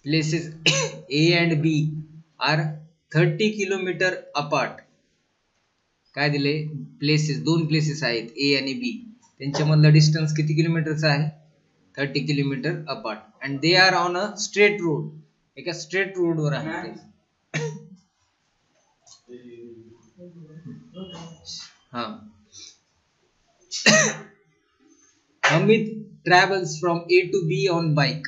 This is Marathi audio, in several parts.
places A and B are 30 kilometre apart. काय दिले? प्लेसेस, दोन प्लेसेस आहेत A आणि B, त्यांच्यामधलं डिस्टन्स किती किलोमीटरचा आहे? 30 kilometre apart. And they are on a straight road. एका स्ट्रेट रोडवर आहे ते. हा. Hamid travels from A to B on bike.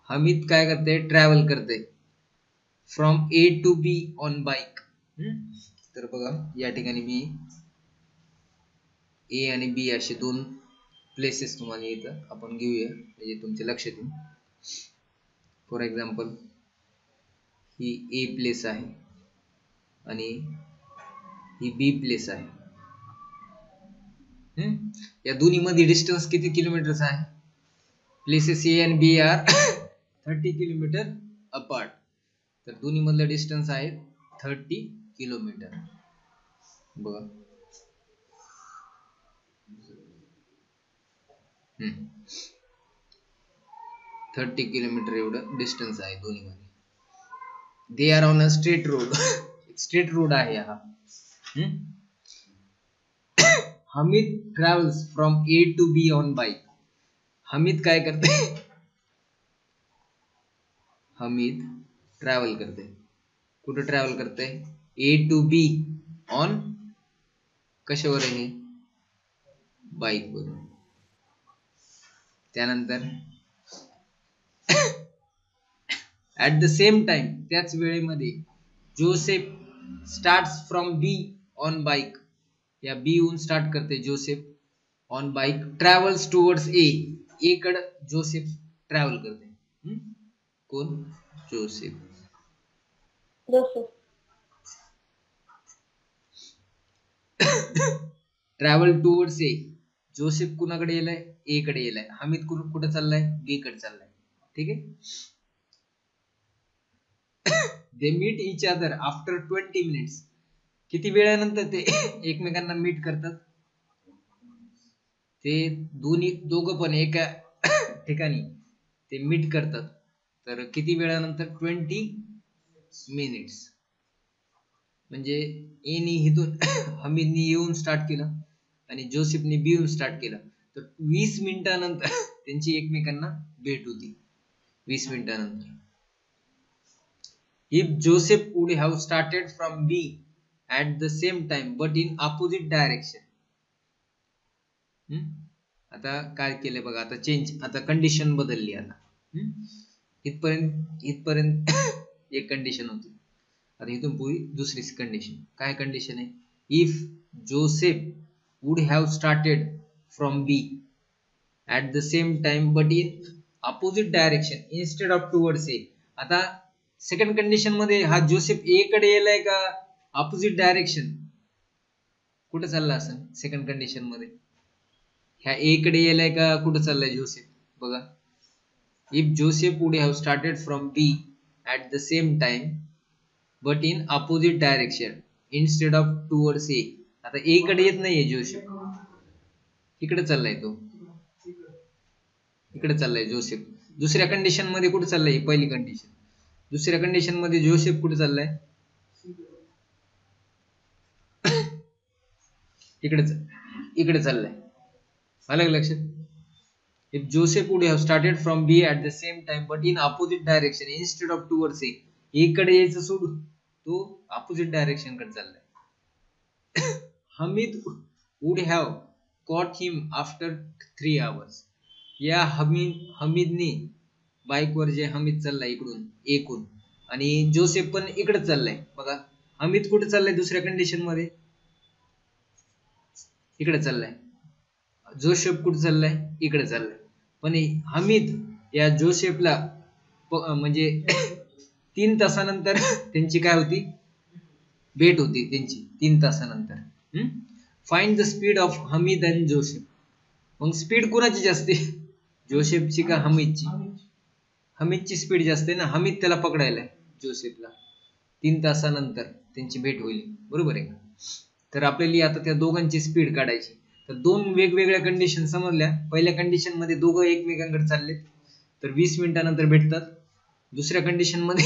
Hamid काय करते? ट्रॅव्हल करते from A to B on bike. तर बघा या ठिकाणी मी A आणि B असे दोन प्लेसेस तुम्हाला इथं आपण घेऊया, म्हणजे तुमच्या लक्षात येईल. For example he A place आहे आणि ही B प्लेस आहे. या दोन्ही मध्ये डिस्टन्स किती किलोमीटरचा आहे? प्लेसेस A आणि B आर 30 किलोमीटर अपार्ट. तर दोन्ही मधलं डिस्टन्स आहे 30 किलोमीटर. बघा 30 किलोमीटर एवढं डिस्टन्स आहे दोन्ही मध्ये. They are on a straight road. Straight road आहे हा. Hamid travels from A to B on bike. Hamid काय करते? हमीद ट्रॅव्हल करते. कुठे ट्रॅव्हल करते? A to B ऑन कशावर आहे? बाईक वर. त्यानंतर ऍट द सेम टाइम, त्याच वेळेमध्ये Joseph starts from B on bike. या B हून स्टार्ट करते Joseph on bike. Travels towards A. A कडे जोसेफ ट्रॅव्हल करते. कोण? Joseph. Travel towards A. Joseph कुणाकडे येलाय? A कडे येलाय. हमीद कुठे चाललाय? B कडे चाललाय. ठीक आहे. They meet each other after 20 minutes. किती वेळानंतर ते एकमेकांना मीट करतात? ते दोघं पण एका ठिकाणी ते मीट करतात. तर किती वेळानंतर? 20 मिनिट्स. म्हणजे एनी हिथून हमीदनी येऊन स्टार्ट केलं आणि जोसेफने बी येऊन स्टार्ट केलं, तर 20 मिनिटानंतर त्यांची एकमेकांना भेट होती. 20 मिनिटानंतर. If Joseph would have started from B at the same time but in opposite direction. आता काय केलं बघा, आता चेंज, आता कंडिशन बदलली. आता इथपर्यंत एक कंडिशन होती, आता इथून पुढे दुसरी कंडिशन. काय कंडिशन आहे? If Joseph would have started from B at the same time but in opposite direction instead of towards A. आता सेकंड कंडिशन मध्ये हा जोसेफ ए कडे येलाय का अपोजिट डायरेक्शन? कुठे चालला असेल सेकंड कंडिशन मध्ये? ह्या ए कडे येलाय का कुठे चाललाय जोसेफ? बघा, if Joseph would have started from B at the same time but in opposite direction instead of towards A. आता ए कडे येत नाहीये जोसेफ, इकडे चाललाय तो, इकडे चाललाय जोसेफ. दुसऱ्या कंडिशन मध्ये कुठे चाललाय? पहिली कंडिशन. दुसऱ्या कंडिशन मध्ये जोसेफ कुठे चाललाय? इकडे चाललाय. आलं लक्षात? If Joseph would have started from B at the same time but in opposite direction instead of towards A. A कडे यायचं सोडून तो अपोजिट डायरेक्शन कडे चाललाय. Hamid would have caught him after 3 hours. या हमीदने बाईकवर जे हमीद चाललाय इकडून एकूण, आणि जोसेफ पण इकडे चाललाय. बघा, हमीद कुठे चाललाय दुसऱ्या कंडिशन मध्ये? इकडे चाललाय. जोसेफ कुठे चाललाय? इकडे चाललाय. पण हमीद या जोसेफला म्हणजे 3 तासानंतर त्यांची काय होती? भेट होती त्यांची 3 तासानंतर. Find the speed of Hamid and Joseph. मग स्पीड कोणाची जास्त आहे? जोसेफची का हमीदची? हमीदची स्पीड जास्त आहे ना. हमीद त्याला पकडायलाय जोसेफला. 3 तासानंतर त्यांची भेट होईल. बरोबर आहे. तर आपल्याला आता त्या दोघांची स्पीड काढायची. तर दोन वेगवेगळ्या कंडिशन समजल्या. पहिल्या कंडिशन मध्ये दोघं एकमेकांकडे चाललेत, तर 20 मिनिटानंतर भेटतात. दुसऱ्या कंडिशन मध्ये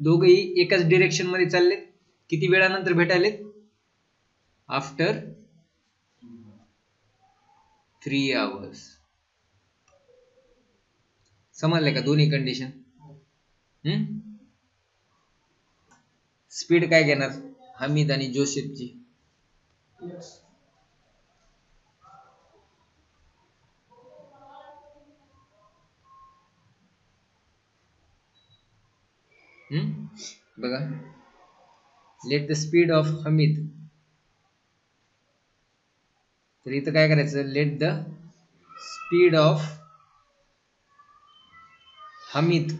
दोघेही एकाच डिरेक्शन मध्ये चाललेत. किती वेळानंतर भेटायलेत? After 3 hours. समजले का दोन्ही कंडिशन? स्पीड काय घेणार हमीद आणि जोसेफची? बघा, let the speed of Hamid. तर इथं काय करायचं? Let the speed of Hamid.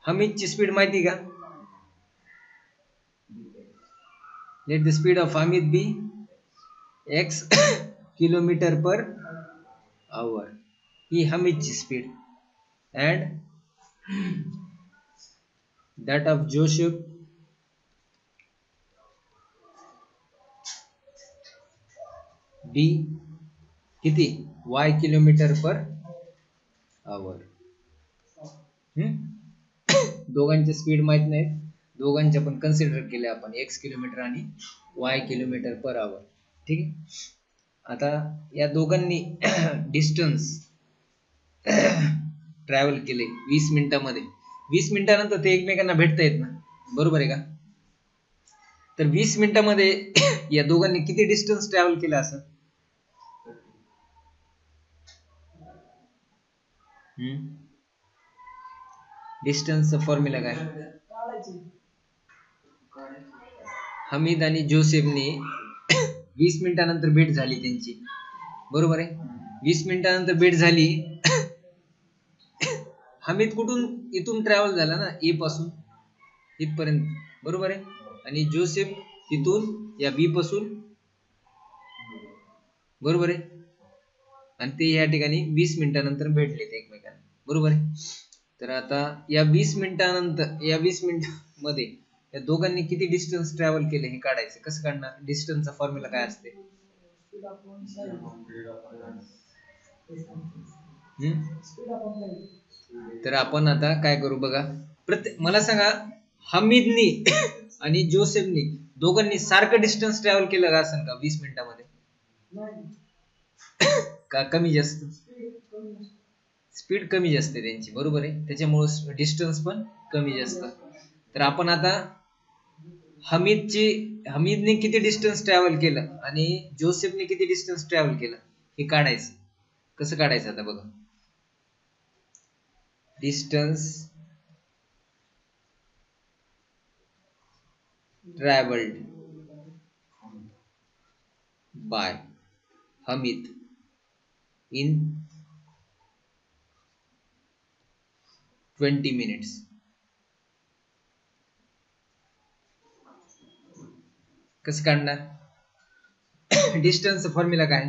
हमीदची स्पीड माहिती का? Let the speed of Hamid be x kilometre per hour. ही हमीदची speed. And that of Joseph B किती? y kilometre per hour. दोघांची स्पीड माहित नाही, दोघांच्या पण कन्सिडर केले आपण x किलोमीटर आणि y किलोमीटर पर आवर. ठीक आहे. आता या दोघांनी डिस्टन्स ट्रॅव्हल केले 20 मिनिटांमध्ये. 20 मिनिटानंतर ते एकमेकांना भेटता येत ना, बरोबर आहे का? तर 20 मिनिटांमध्ये या दोघांनी किती डिस्टन्स ट्रॅव्हल केलं असं? डिस्टन्सचा फॉर्म्युला काय? हमीद आणि जोसेफने 20 मिनिटानंतर भेट झाली त्यांची, बरोबर आहे? 20 मिनिटानंतर भेट झाली. हमीद कुठून? इथून ट्रॅव्हल झाला ना, ए पासून इथपर्यंत, बरोबर आहे? आणि जोसेफ इथून या बी पासून, बरोबर आहे? आणि ते या ठिकाणी 20 मिनिटानंतर भेटले ते एकमेकांना, बरोबर आहे? तर आता या 20 मिनिटानंतर, या 20 मिनिटांमध्ये या दोघांनी किती डिस्टन्स ट्रॅव्हल केले हे काढायचं. कसं काढणार? डिस्टन्सचा फॉर्म्युला काय असते? तर आपण आता काय करू बघा. मला सांगा, हमीदनी आणि जोसेफनी दोघांनी सारखं डिस्टन्स ट्रॅव्हल केलं का असेल का 20 मिनिटांमध्ये? का कमी जास्त? स्पीड कमी जास्त त्यांची, बरोबर आहे? त्याच्यामुळे डिस्टन्स पण कमी जास्त. तर आपण आता हमीदने किती डिस्टन्स ट्रॅव्हल केलं आणि जोसेफने किती डिस्टन्स ट्रॅव्हल केलं हे काढायचं. कसं काढायचं आता बघा. Distance travelled by Hamid in 20 minutes. कसं काढणार? डिस्टन्स फॉर्म्युला काय?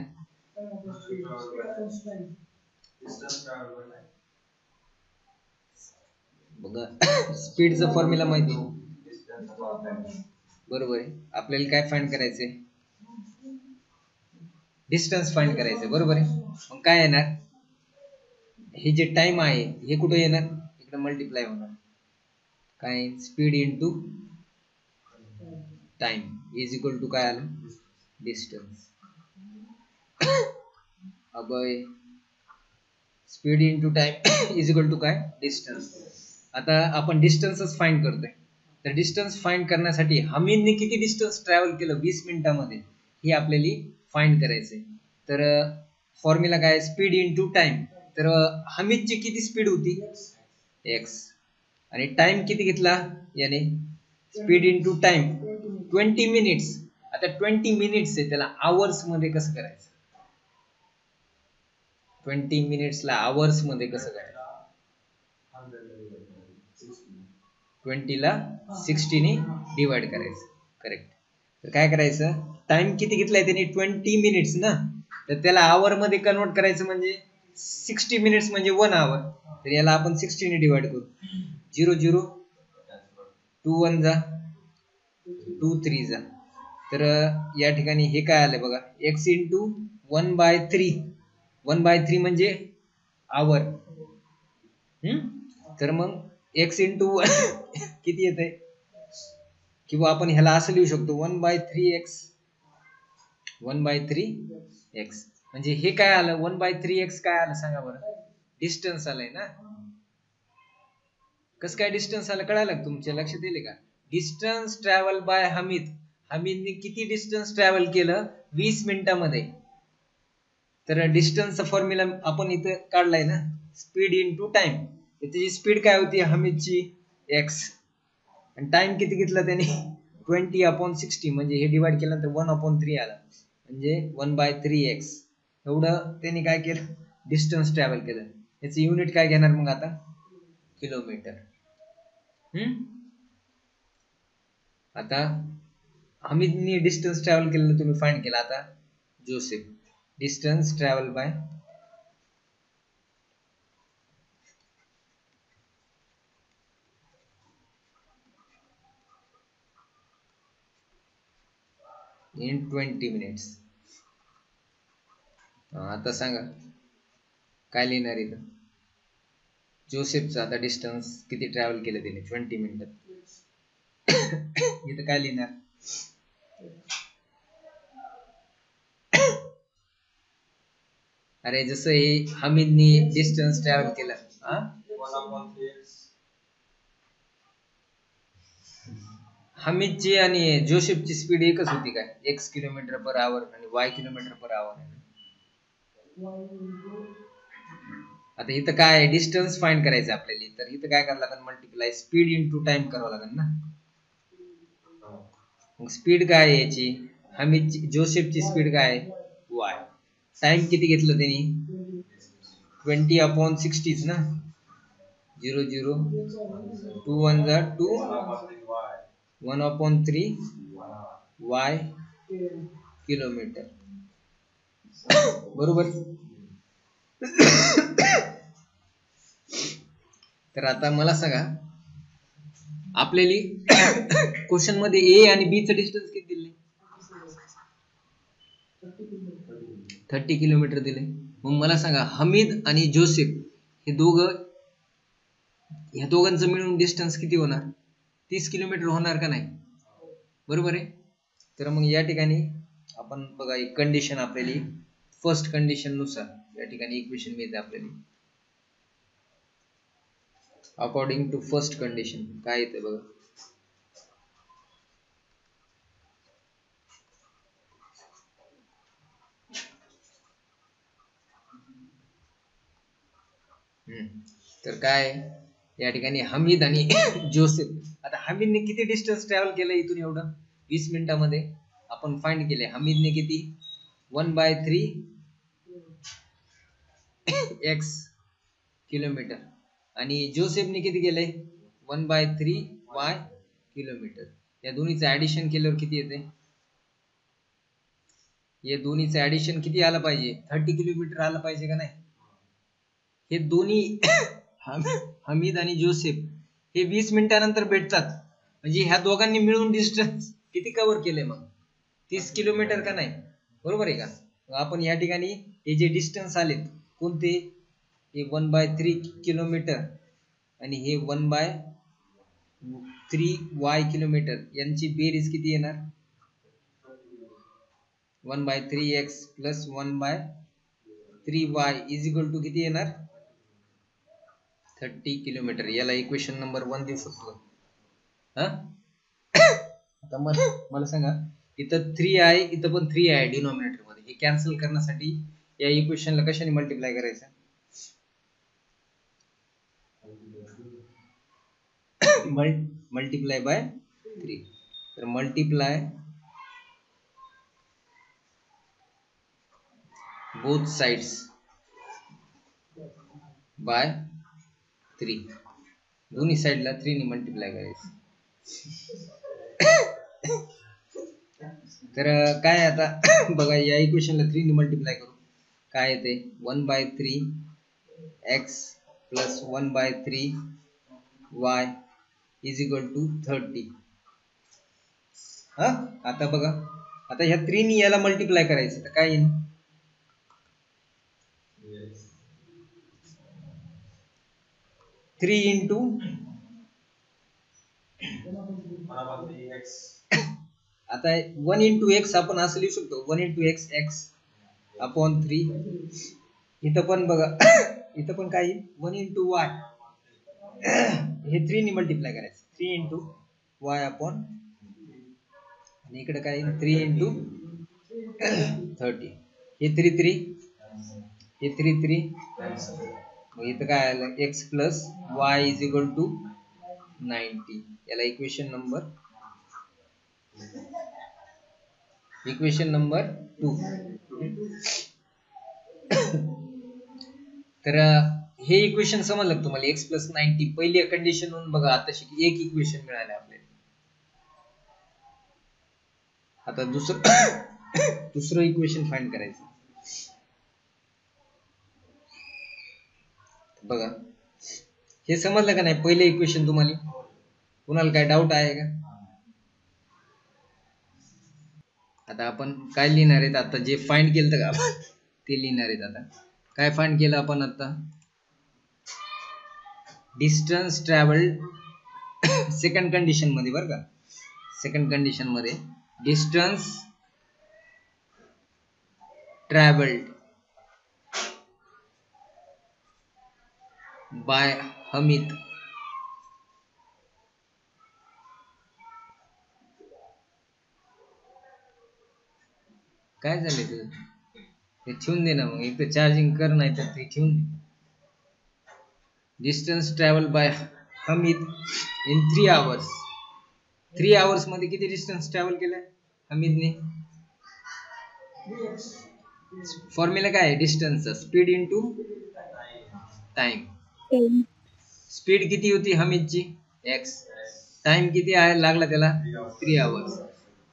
बघा, स्पीडचा फॉर्म्युला माहिती, बरोबर आहे? आपल्याला काय फाइंड करायचंय? डिस्टन्स फाइंड करायचंय, बरोबर आहे? मग काय येणार? हे जे टाइम आहे हे कुठे येणार? इकडे मल्टिप्लाय होणार. काय? Speed into time is equal to काय आलं? डिस्टन्स. अबय, speed into time is equal to काय? डिस्टन्स. आता आपण डिस्टन्सच फाइंड करतोय. तर डिस्टन्स फाइंड करण्यासाठी हमीदने किती डिस्टन्स ट्रॅव्हल केलं 20 मिनिटांमध्ये हे आपल्याला फाइंड करायचंय. तर फॉर्म्युला काय? Speed into time. तर हमीदची किती स्पीड होती? x. आणि टाइम किती घेतला याने? Speed into time 20 minutes. आता 20 मिनिट्स आहे, त्याला आवर्स मध्ये कसं करायचं? 20 मिनिट्सला आवर्स मध्ये कसं करायचं? 20 ला 60 ने डिवाइड करायचं. करेक्ट. तर काय करायचं? टाइम किती घेतलाय त्याने? 20 मिनिट्स ना, तर त्याला आवर मध्ये कन्वर्ट करायचं म्हणजे 60 मिनिट्स म्हणजे 1 आवर. तर याला आपण 60 ने डिवाइड करू. 0 0 2 1 जा 2 3 जा. तर या ठिकाणी हे काय आलं बघा, x इंटू 1/3. 1/3 म्हणजे आवर. तर मग x इंटू किती येते, किंवा आपण ह्याला असं लिहू शकतो 1/3x 1/3x. म्हणजे हे काय आलं, 1/3x काय आलं सांगा बरं, डिस्टन्स आलंय ना. कसं काय डिस्टन्स आलं कळालं तुमच्या लक्षात येईल का. डिस्टन्स ट्रॅव्हल बाय हमीद, हमीदने किती डिस्टन्स ट्रॅव्हल केलं 20 मिनिटांमध्ये. तर डिस्टन्सचा फॉर्म्युला आपण इथं काढलाय ना, स्पीड इंटू टाइम. त्याची स्पीड काय होती हमीदची x, आणि टाइम किती घेतला त्याने 20/60, म्हणजे हे डिवाइड केल्यानंतर 1/3 आला, म्हणजे 1/3x एवढं त्यांनी काय केलं डिस्टन्स ट्रॅव्हल केलं. याचं युनिट काय घेणार मग आता, किलोमीटर. आता हमीदने डिस्टन्स ट्रॅव्हल केलेलं तुम्ही फाइंड केला. आता Joseph distance travel bye in 20 minutes. आता सांगा काय लिहिणार इथं, जोसेफचा आता डिस्टन्स किती ट्रॅव्हल केलं त्याने 20 मिनिटात. इथं काय लिहिणार, अरे जसं हे हमीदने डिस्टन्स ट्रॅव्हल केलं, हमीदची आणि जोसेफची स्पीड एकच होती काय, x किलोमीटर पर आवर आणि y किलोमीटर पर आवर. आता इथं काय डिस्टन्स फाइंड करायचं आपल्याला, तर इथं काय करावं लागेल, मल्टिप्लाय स्पीड इंटू टाइम करावं लागेल ना. मग स्पीड काय आहे याची, हमीदची जोसेफची स्पीड काय आहे y, टाइम किती घेतलं त्यांनी 20/60 ना, 0 0 2 1 2 1/3 y किलोमीटर, बरोबर. तर आता मला सांगा आपल्याला क्वेश्चन मध्ये ए आणि बी चं डिस्टन्स किती दिले, 30 किलोमीटर दिले. मग मला सांगा हमीद आणि जोसेफ हे दोघं, ह्या दोघांचं मिळून डिस्टन्स किती होणार, 30 किलोमीटर होणार का नाही, बरोबर आहे. तर मग या ठिकाणी आपण बघा एक कंडिशन आपल्याला फर्स्ट कंडिशन नुसार या ठिकाणी इक्वेशन मिळते आपल्याला. अकॉर्डिंग टू फर्स्ट कंडिशन काय येते बघा, तर काय या ठिकाणी हमीद आणि जोसेफ. आता हमीदने किती डिस्टन्स ट्रॅव्हल केलं इथून एवढं 20 मिनिटांमध्ये, आपण फाइंड केले हमीदने किती 1/3x किलोमीटर, आणि जोसेफने किती केलंय 1/3y किलोमीटर. या दोन्हीचं ऍडिशन केल्यावर किती येते, या दोन्हीचं ऍडिशन किती आलं पाहिजे 30 किलोमीटर आलं पाहिजे का नाही. हे दोन्ही हमीद आणि जोसेफ हे 20 मिनिटानंतर भेटतात, म्हणजे ह्या दोघांनी मिळून डिस्टन्स किती कव्हर केले मग 30 किलोमीटर का नाही, बरोबर आहे का. आपण या ठिकाणी हे जे डिस्टन्स आलेत कोणते, हे 1/3 किलोमीटर आणि हे 1/3y किलोमीटर, यांची बेरीज किती येणार 1/3x plus 1/3y is equal to किती येणार 30 किलोमीटर. याला इक्वेशन नंबर 1 देऊ शकतो. आता मला सांगा इथं 3 आहे, इथं पण 3 आहे डिनॉमिनेटर मध्ये, हे कॅन्सल करण्यासाठी या इक्वेशनला कशाने मल्टिप्लाय करायचं, मल्टिप्लाय बाय 3. तर मल्टिप्लाय बोथ साइड्स बाय 3, दोन्ही साइडला 3 ने मल्टिप्लाय करायचं. तर काय आता बघा या इक्वेशनला 3 ने मल्टिप्लाय करू काय येते 1/3x plus 1/3y is equal to 30. आता बघा आता ह्या 3 ने याला मल्टिप्लाय करायचं तर काय येईल, 3 इंटू आता 1 इंटू एक्स आपण असं लिहू शकतो 1 इंटू एक्स एक्स अपॉन 3. इथं पण बघा इथं पण काय 1 इंटू वाय हे 3 ने मल्टिप्लाय करायचं 3 इंटू वाय अपॉन आणि इकडे काय 3 इंटू 30 हे 3 3 हे 3 3 मग इथं काय आलं x plus y is equal to 90. याला इक्वेशन नंबर 2. तर हे इक्वेशन समजलं तुम्हाला एक्स प्लस 90 पहिली कंडिशन म्हणून बघा आता एक इक्वेशन मिळालं आपल्याला. आता दुसरं इक्वेशन फाइंड करायचं. बघा हे समजलं का नाही पहिले इक्वेशन तुम्हाला कुणाला काय डाऊट आहे का? आता आपण काय लिहिणार आहेत आता जे फाइंड केलं का आपण ते लिहिणार आहेत. आता काय फाइंड केलं आपण आता डिस्टन्स ट्रॅव्हल्ड सेकंड कंडिशन मध्ये बरं का सेकंड कंडिशन मध्ये डिस्टन्स ट्रॅव्हल्ड बाय हमीद काय झाले तुझं ते ठेवून दे ना मग एक तर चार्जिंग कर नाही तर ते ठेवून दे. Distance travel by Hamid in 3 hours 3 hours मध्ये किती डिस्टन्स ट्रॅव्हल केलं हमीदने? फॉर्म्युला काय आहे डिस्टन्सचा स्पीड इनटू टाइम. स्पीड किती होती हमीदची x टाइम किती आहे लागला त्याला 3 आवर्स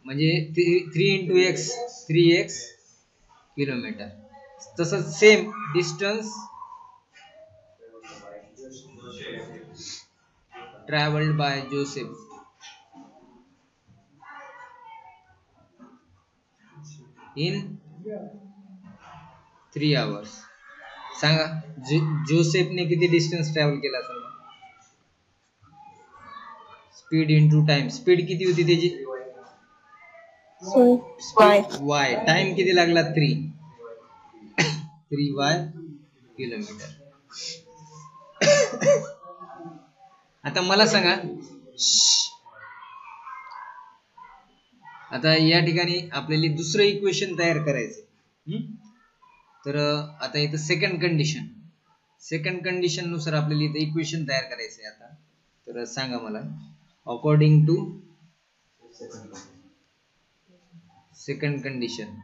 म्हणजे 3 इंटू एक्स 3x किलोमीटर. तसंच same distance travelled by Joseph in 3 hours. सांगा जोसेफने किती डिस्टन्स ट्रॅव्हल केला असेल? स्पीड इनटू टाइम स्पीड किती होती त्याची वाय टाइम किती लागला 3y किलोमीटर. आता मला सांगा आता या ठिकाणी आपल्याला दुसरं इक्वेशन तयार करायचं. तर आता इथं सेकंड कंडिशन नुसार आपल्याला इथं इक्वेशन तयार करायचंय. आता तर सांगा मला अकॉर्डिंग टू सेकंड कंडिशन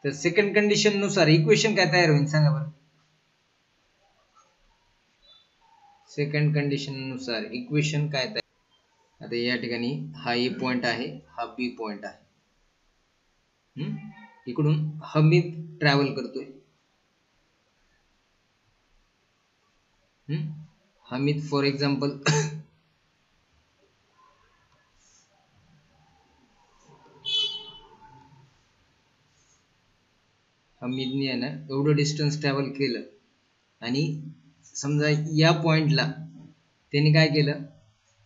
तर सेकंड कंडिशन नुसार इक्वेशन काय तयार होईल सांगा बरं. सेकंड कंडिशन नुसार इक्वेशन काय तयार. आता या ठिकाणी हा ए पॉइंट आहे हा बी पॉइंट आहे. इकडून हमीद ट्रॅव्हल करतोय हमीद फॉर एक्झाम्पल हमीदने आहे ना एवढं डिस्टन्स ट्रॅव्हल केलं आणि समजा या पॉइंटला त्याने काय केलं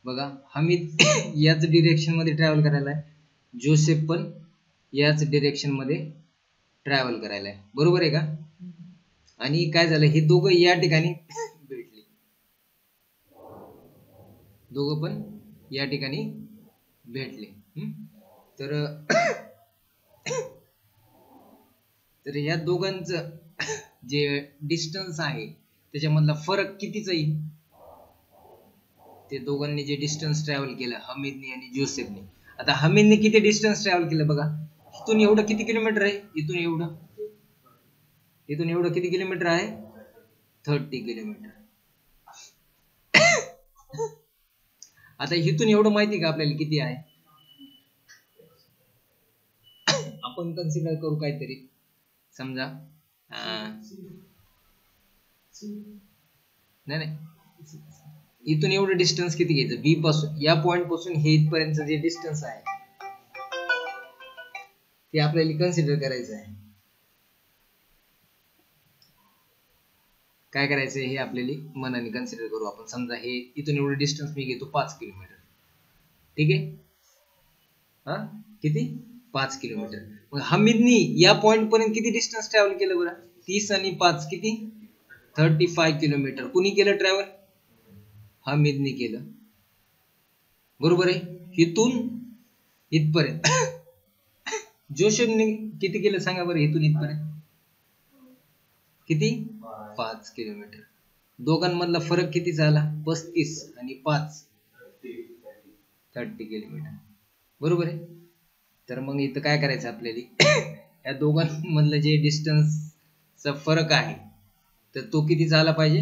बघा हमीद याच डिरेक्शन मध्ये ट्रॅव्हल करायला आहे जोसेफ पण याच डिरेक्शन मध्ये ट्रॅव्हल करायला आहे बरोबर आहे का. आणि काय झालं हे दोघं या ठिकाणी भेटले दोघं पण या ठिकाणी भेटले. तर या दोघांचं जे डिस्टन्स आहे त्याच्यामधला फरक कितीचा येईल. ते दोघांनी जे डिस्टन्स ट्रॅव्हल केलं हमीदने आणि जोसेफने. आता हमीदने किती डिस्टन्स ट्रॅव्हल केलं बघा इथून एवढं किती किलोमीटर आहे इथून एवढं किती किलोमीटर आहे 30 किलोमीटर. आता इथून एवढं माहिती का आपल्याला किती आहे आपण कन्सिडर करू काहीतरी समजा नाही इथून एवढं डिस्टन्स किती घ्यायचं बी पासून या पॉइंट पासून हे इथपर्यंत जे डिस्टन्स आहे ते आपल्याला कन्सिडर करायचं आहे. काय करायचं हे आपल्याला मनाने कन्सिडर करू आपण. समजा हे इथून एवढं डिस्टन्स मी घेतो 5 किलोमीटर, ठीक आहे. हा किती 5 किलोमीटर. मग हमीदनी या पॉइंट पर्यंत किती डिस्टन्स ट्रॅव्हल केलं बरं? 30 आणि 5 किती 35 किलोमीटर. कुणी केलं ट्रॅव्हल? हमीदनी केलं, बरोबर आहे. इथून इथपर्यंत जोसेफने किती केलं सांगा बरं? इथून इथपर्यंत किती 5 किलोमीटर. दोघांमधला फरक किती झाला? 35 आणि 5 30 किलोमीटर, बरोबर आहे. तर मग इथं काय करायचं आपल्याला? या दोघांमधलं जे डिस्टन्सचा फरक आहे तर तो किती झाला पाहिजे?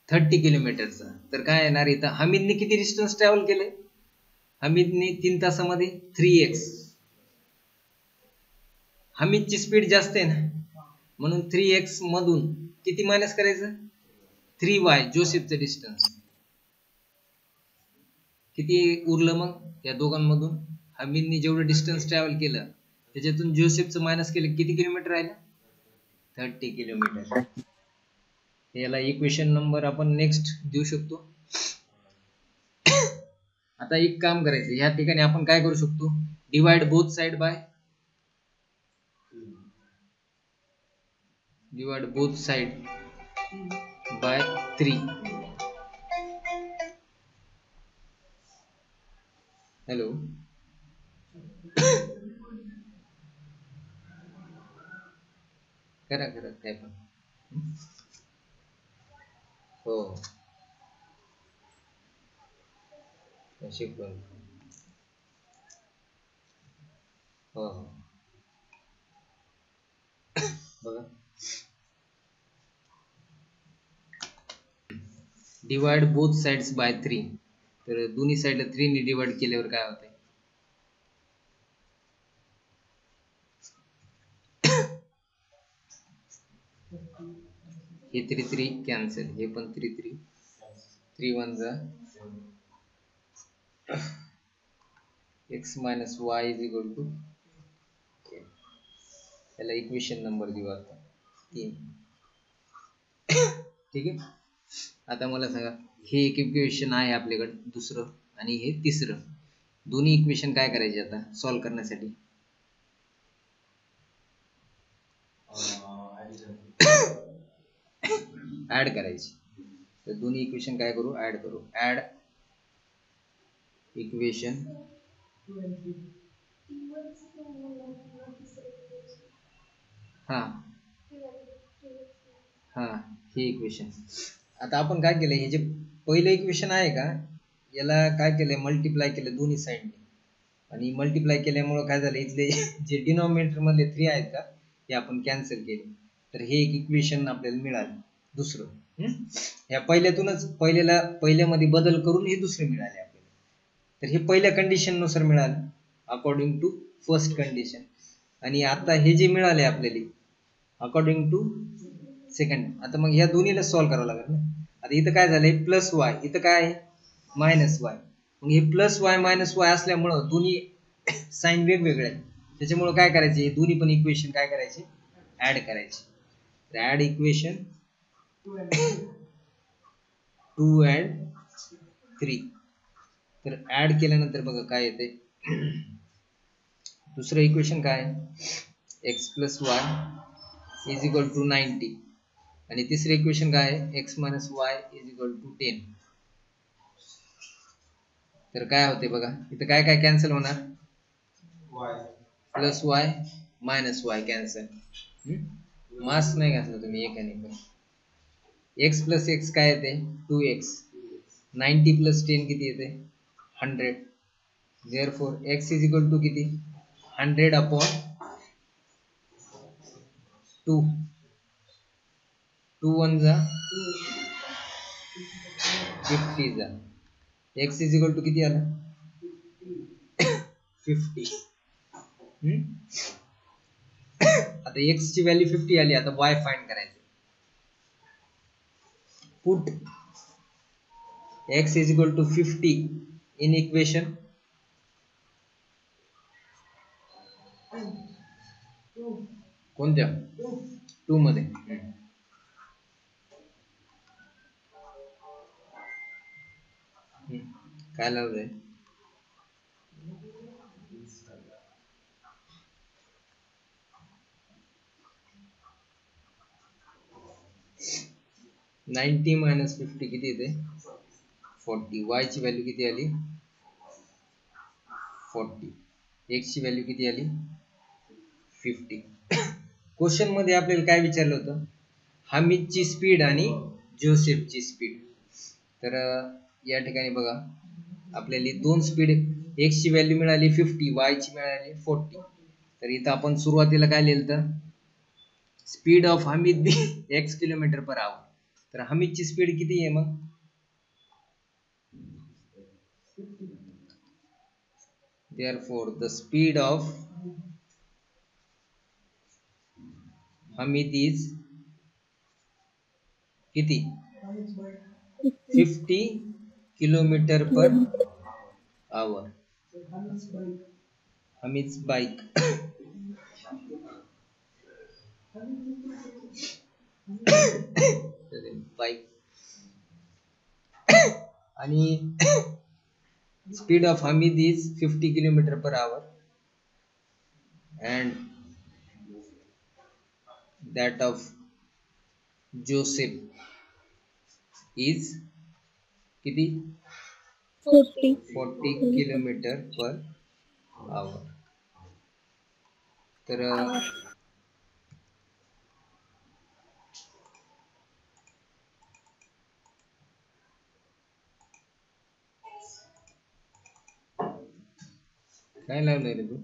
30 किलोमीटरचा. तर काय येणार इथं? हमीदने किती डिस्टन्स ट्रॅव्हल केलंय? हमीदने 3 तासामध्ये 3x. हमीदची स्पीड जास्त आहे ना, म्हणून 3x मधून किती मायनस करायचं? 3y जोसेफचं distance. किती उरलं मग या दोघांमधून? हमीदने जेवढं डिस्टन्स ट्रॅव्हल केलं त्याच्यातून जोसेफचं मायनस केलं, किती किलोमीटर राहिलं? 30 किलोमीटर. याला इक्वेशन नंबर आपण नेक्स्ट देऊ शकतो. आता एक काम करायचं, या ठिकाणी आपण काय करू शकतो? Divide both side by 3. Hello करा करा काय पण. हो शिकवण. हो बघा, डिवाइड बोथ साइड्स बाय 3. तर दोन्ही साइडला 3 ने डिवाइड केल्यावर काय होतंय? हे 3 3 कॅन्सल, हे पण 3 3 3 1 जा x minus y is equal to, याला इक्वेशन नंबर देऊ आता 3. ठीक आहे. आता मला सांगा, हे एक इक्वेशन आहे आपल्याकडे, दुसरं आणि हे तिसरं. दोन्ही इक्वेशन काय करायचे आता सॉल्व्ह करण्यासाठी? ऍड करायची. तर दोन्ही इक्वेशन काय करू? ऍड करू. ऍड इक्वेशन हा हा हे इक्वेशन. आता आपण काय केलं, हे जे पहिलं इक्वेशन आहे का याला काय केलंय? मल्टिप्लाय केलं दोन्ही साइडने, आणि मल्टिप्लाय केल्यामुळे काय झालं? इथले जे डिनॉमिनेटर मधले 3 आहेत का हे आपण कॅन्सल केले. तर हे एक इक्वेशन आपल्याला मिळालं दुसरं. या पहिल्यातूनच पहिल्यामध्ये बदल करून हे दुसरे मिळाले आपल्याला. तर हे पहिल्या कंडिशन नुसार मिळालं अकॉर्डिंग टू फर्स्ट कंडिशन. आणि आता हे जे मिळाले आपल्याला अकॉर्डिंग टू सेकंड. आता मग ह्या दोन्हीला सॉल्व्ह करावं लागेल ना. आता इथं काय झालंय? प्लस वाय, इथं काय आहे? Minus Y. मग हे प्लस वाय मायनस वाय असल्यामुळं दोन्ही साईन वेगवेगळे आहेत. त्याच्यामुळे काय करायचे? हे दोन्ही पण इक्वेशन काय करायचे? ऍड करायचे. Add equation 2 and 3. तर ऍड केल्यानंतर बघा काय येते? दुसरं इक्वेशन काय आहे? x plus y is equal to 90. आणि तिसरं इक्वेशन काय आहे? x minus y is equal to 10. तर काय होते बघा, इथं काय काय कॅन्सल होणार? Plus Y minus Y cancel. मास नाही घातलं तुम्ही एकाने पण. x प्लस एक्स काय येते? 2x. 90 प्लस 10 किती येते? 100. Therefore x is equal to किती? 100 अपॉन 2. 2 1 जा 50 जा. x इज इक्वल टू किती आला? 50. आता x ची व्हॅल्यू 50 आली. आता y फाइंड करायचं. Put x is equal to 50 in equation कोणत्या? 2 मध्ये. काय लावलंय? नाईन्टी मायनस 50 किती येते? 40. y ची व्हॅल्यू किती आली? 40. x ची व्हॅल्यू किती आली? 50. क्वेश्चन मध्ये आपल्याला काय विचारलं होतं? हमीदची स्पीड आणि जोसेफची स्पीड. तर या ठिकाणी बघा आपल्याला दोन स्पीड, x ची व्हॅल्यू मिळाली 50, y ची मिळाली 40. तर इथं आपण सुरुवातीला काय लिहिलं तर speed of Hamid be x kilometre per hour. तर हमीदची स्पीड किती आहे मग? Therefore the speed of Hamid is किती? 50 किलोमीटर पर आवर. Hamid's bike. बाईक आणि speed of Hamid is 50 kilometer per hour and that of Joseph is किती? 40 किलोमीटर पर आवर. तर काय लावलंय रे तू?